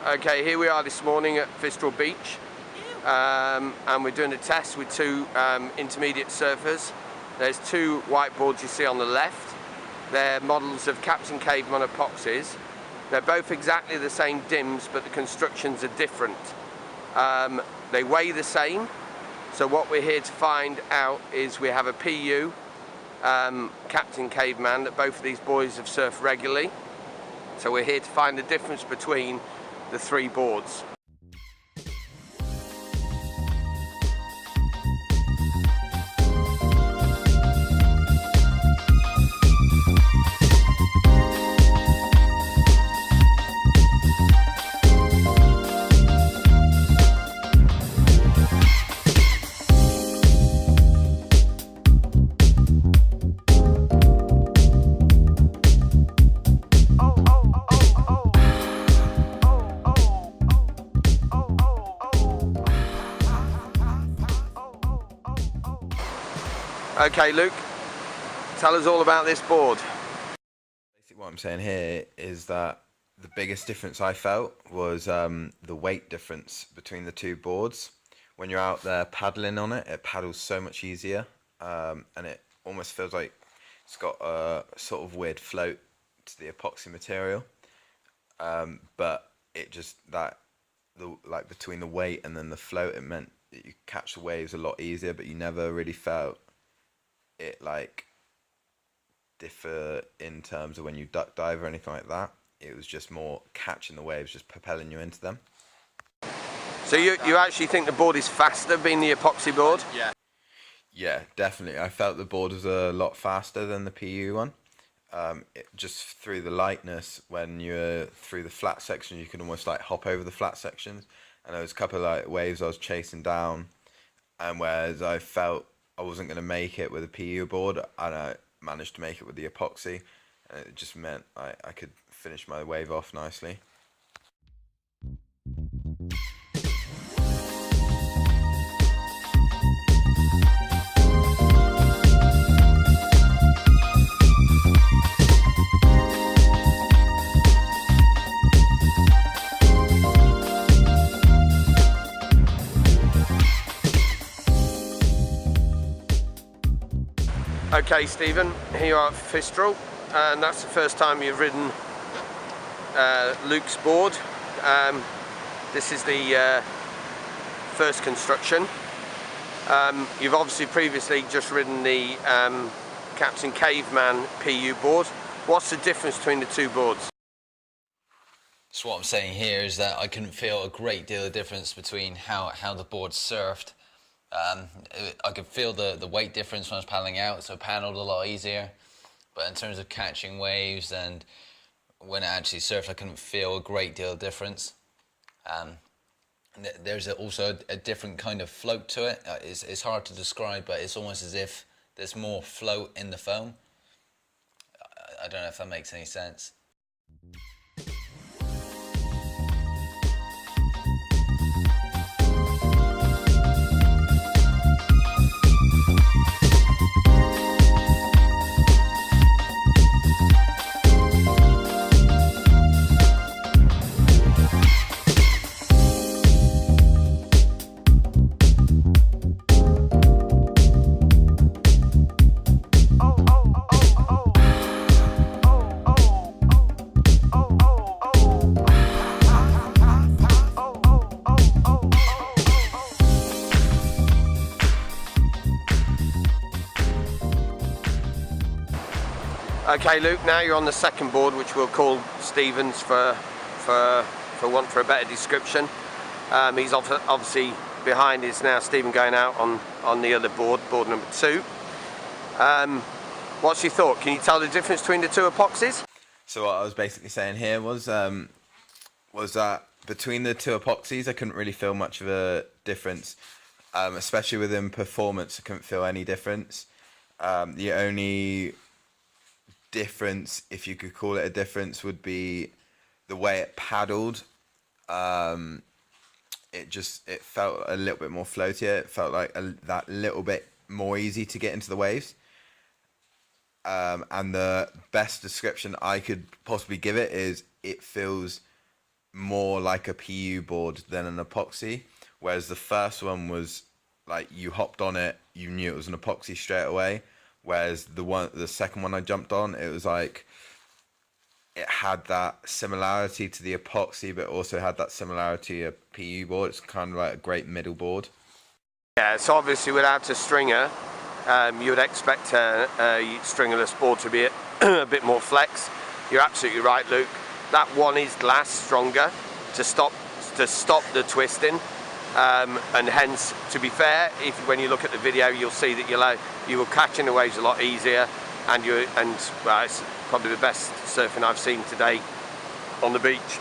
Okay, here we are this morning at Fistral Beach, and we're doing a test with two intermediate surfers. There's two whiteboards you see on the left. They're models of Captain Caveman epoxies. They're both exactly the same dims, but the constructions are different. They weigh the same, so what we're here to find out is we have a PU, Captain Caveman, that both of these boys have surfed regularly. So we're here to find the difference between the three boards. Okay, Luke, tell us all about this board. Basically what I'm saying here is that the biggest difference I felt was the weight difference between the two boards. When you're out there paddling on it, it paddles so much easier, and it almost feels like it's got a sort of weird float to the epoxy material, but it just, like between the weight and then the float, it meant that you catch the waves a lot easier, but you never really felt it like differ in terms of when you duck dive or anything like that. It was just more catching the waves, just propelling you into them. So you actually think the board is faster being the epoxy board? Yeah, definitely. I felt the board was a lot faster than the PU one. Just through the lightness, when you're through the flat section, you can almost like hop over the flat sections, and there was a couple of like waves I was chasing down, and whereas I felt I wasn't going to make it with a PU board, and I managed to make it with the epoxy, and it just meant I could finish my wave off nicely. Okay, Stephen, here you are at Fistral, and that's the first time you've ridden Luke's board. This is the first construction. You've obviously previously just ridden the Captain Caveman PU board. What's the difference between the two boards? So what I'm saying here is that I couldn't feel a great deal of difference between how the board surfed. I could feel the weight difference when I was paddling out, so I paddled a lot easier. But in terms of catching waves and when I actually surfed, I couldn't feel a great deal of difference. There's also a different kind of float to it. It's hard to describe, but it's almost as if there's more float in the foam. I don't know if that makes any sense. Okay, Luke, now you're on the second board, which we'll call Stephen's for want for a better description. He's obviously behind is now Stephen going out on the other board, board number 2. What's your thought? Can you tell the difference between the two epoxies? So what I was basically saying here was that between the two epoxies, I couldn't really feel much of a difference, especially within performance. I couldn't feel any difference. The only difference, if you could call it a difference, would be the way it paddled. It felt a little bit more floatier. It felt like that little bit more easy to get into the waves. And the best description I could possibly give it is it feels more like a PU board than an epoxy, whereas the first one was like you hopped on it, you knew it was an epoxy straight away, whereas the second one I jumped on, it was like it had that similarity to the epoxy, but also had that similarity of PU board. It's kind of like a great middle board. Yeah, so obviously without a stringer, you would expect a stringerless board to be a bit more flex. You're absolutely right, Luke. That one is glass stronger to stop the twisting, and hence, to be fair, when you look at the video, you'll see that you will catch in the waves a lot easier, and well, it's probably the best surfing I've seen today on the beach.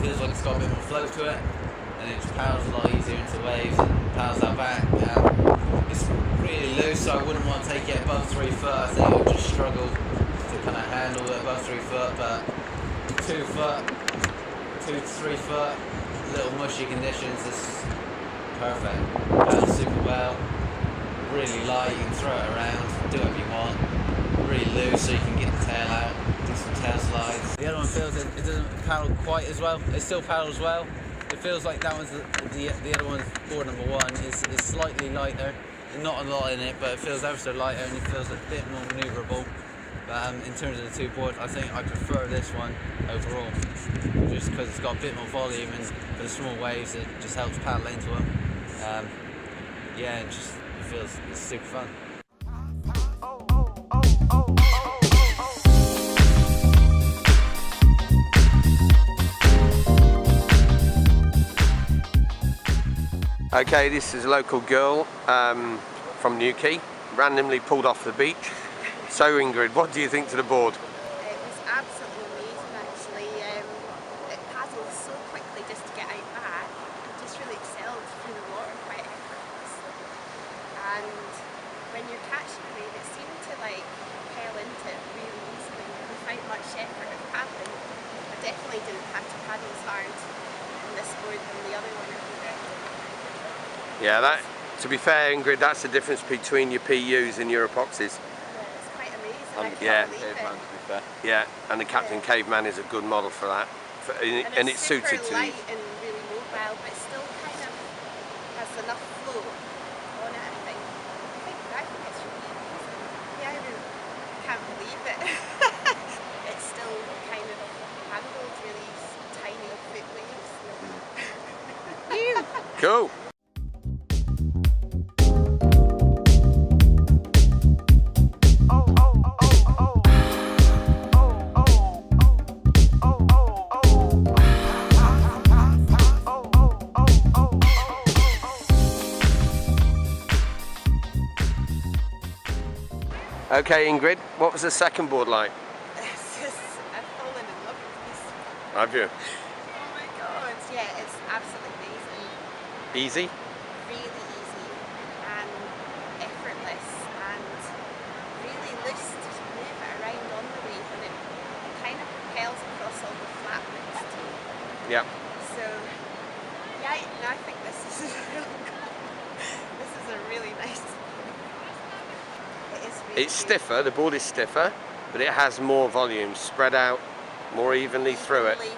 Feels like it's got a bit more flow to it, and it just paddles a lot easier into waves and paddles that back. It's really loose, so I wouldn't want to take it above 3 foot. I think it would just struggle to kind of handle it above 3 foot, but 2 foot, 2 to 3 foot, little mushy conditions, is perfect. Paddles super well, really light, you can throw it around, do whatever you want. Really loose, so you can get the tail out, do some tail slides. The other one feels it doesn't paddle quite as well. It still paddles well. It feels like that one's the other one's board number 1 is slightly lighter. Not a lot in it, but it feels ever so lighter and it feels a bit more manoeuvrable. But in terms of the 2 boards, I think I prefer this one overall, just because it's got a bit more volume, and for the small waves, it just helps paddle into them. Yeah, it feels super fun. Okay, this is a local girl from Newquay, randomly pulled off the beach. So Ingrid, what do you think to the board? It was absolutely amazing actually. It paddled so quickly just to get out back. It just really excelled through the water quite effortlessly. And when you're catching a wave, it seemed to like propel into it really easily without much effort of paddling. I definitely didn't have to paddle as hard on this board than the other one. Yeah, to be fair, Ingrid, that's the difference between your PUs and your epoxies. Yeah, it's quite amazing. I Yeah. can't believe Caveman, to be fair. Yeah, and the Captain Caveman is a good model for that. And it's suited to super light and really mobile, but still kind of has enough flow on it, I think. I think it's really amazing. Yeah, I really can't believe it. It's still kind of handled really tiny foot waves. Cool. Okay, Ingrid, what was the second board like? I've fallen in love with this. Have you? Oh my god. Yeah, it's absolutely amazing. Easy? Really easy and effortless and really loose to move it around on the wave, and it kind of propels across all the flat bits too. Yeah. So yeah, I think this is this is a really nice. It's stiffer, the board is stiffer, but it has more volume spread out more evenly through it. Through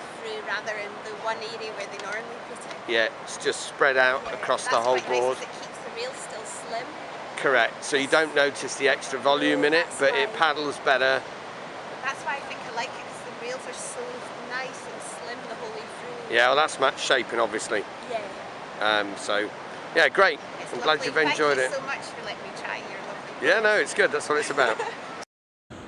rather in the one area where they normally put it. Yeah, it's just spread out across the whole board. Nice, it keeps the reel still slim. Correct, so you don't notice the extra volume in it, but it paddles better. That's why I think I like it, because the reels are so nice and slim the whole way through. Yeah, well that's match shaping obviously. Yeah. So, yeah, great. It's I'm glad lovely. you've enjoyed it. Thank you so much for letting me try your lovely. Yeah, no, it's good, that's what it's about.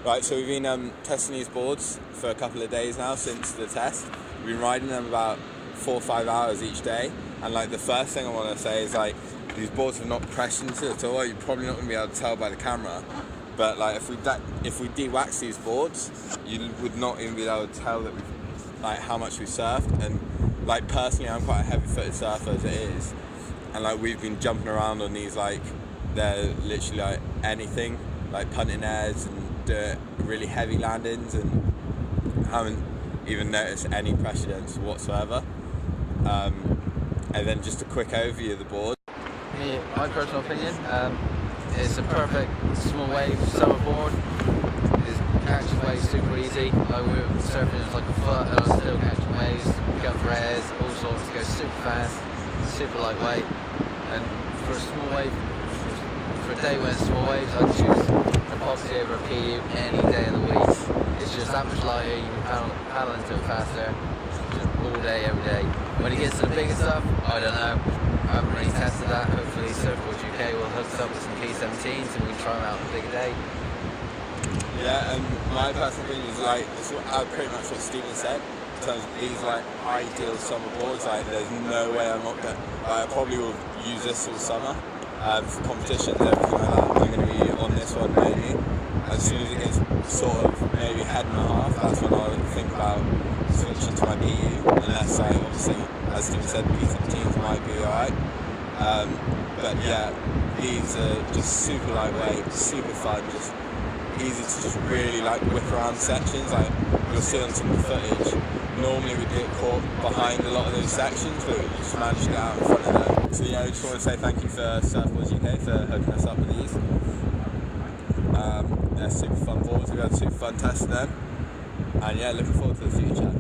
Right, so we've been testing these boards for a couple of days now since the test. We've been riding them about 4 or 5 hours each day, and like the first thing I want to say is like these boards have not pressed into it at all. You're probably not going to be able to tell by the camera, but like if we de-wax these boards, you would not even be able to tell that like how much we surfed. And like personally, I'm quite a heavy-footed surfer as it is, and like we've been jumping around on these like they're literally like anything, like punting airs and do really heavy landings, and haven't even noticed any precedence whatsoever. And then just a quick overview of the board. My personal opinion, it's a perfect small wave surfboard. It catches waves super easy. Like we were surfing just like a foot, and I was still catching waves, going for airs, all sorts. It goes super fast, super lightweight, and for a small wave, for a day when it's small waves, I'd choose epoxy over a PU any day of the week. It's just that much lighter. You can paddle into it faster, just all day, every day. When it gets to the bigger stuff, I don't know. I haven't really tested that. Hopefully Surfboardsuk will hook us up with some P17s and we can try them out on a bigger day. Yeah, and my personal opinion is like, it's pretty much what Stephen said. In terms of these like ideal summer boards, like there's no way I'm not going to, I probably will use this all summer for competitions and everything like that. I'm going to be on this one mainly. As soon as it gets sort of maybe head and a half, that's when I'll think about switching to my PU, unless like obviously, as Stephen said, the P17s might be alright. But yeah, these are just super lightweight, super fun, just easy to just really like whip around sections. Like you'll see on some of the footage, normally we'd get caught behind a lot of those sections, but we just managed to get out in front of them. So yeah, I just want to say thank you for Surfboardsuk for hooking us up with these. They're super fun boards, we've had super fun testing them, and yeah, looking forward to the future.